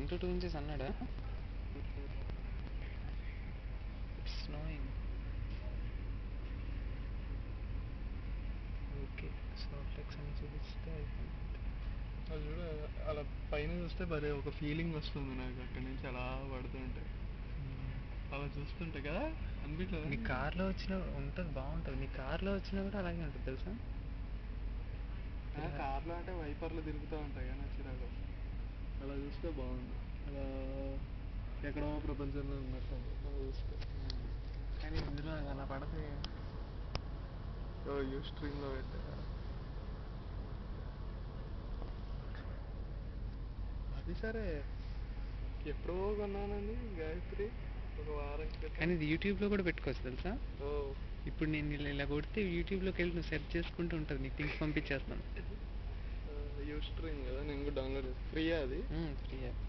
to 2 inches అన్నాడా? It's snowing. Okay, సాఫ్టెక్స్ అని చూపిస్తే అది కూడా అలా పైన చూస్తే భలే ఒక ఫీలింగ్ వస్తుంది నాకు, అక్కడి నుంచి అలా పడుతుంటే అలా చూస్తుంటే కదా అనిపించదు. నీ కార్లో వచ్చినా ఉంటుంది, బాగుంటుంది. నీ కార్లో వచ్చినా కూడా అలాగే ఉంటుంది తెలుసా. కార్లో అంటే వైపర్లు తిరుగుతూ ఉంటాయి కానీ చిరాకు. అలా చూస్తే బాగుంది, అలా ఎక్కడో ప్రపంచంలో ఉన్నట్టు అలా చూస్తే. కానీ ఇందులో అలా పడితే యూ స్ట్రీమ్లో పెట్టా. అది సరే, ఎప్పుడో కొన్నానండి గాయత్రి, ఒక వారం క్రితం. కానీ ఇది యూట్యూబ్లో కూడా పెట్టుకోవచ్చు తెలుసా. ఓ, ఇప్పుడు నేను ఇలా కొడితే యూట్యూబ్లోకి వెళ్ళి నువ్వు సెర్చ్ చేసుకుంటూ ఉంటుంది, నీకు లింక్ పంపించేస్తాను. యూ స్ట్రీమ్ కదా, నేను కూడా డౌన్లోడ్ చేస్తాను. ఫ్రీయా అది? Free app.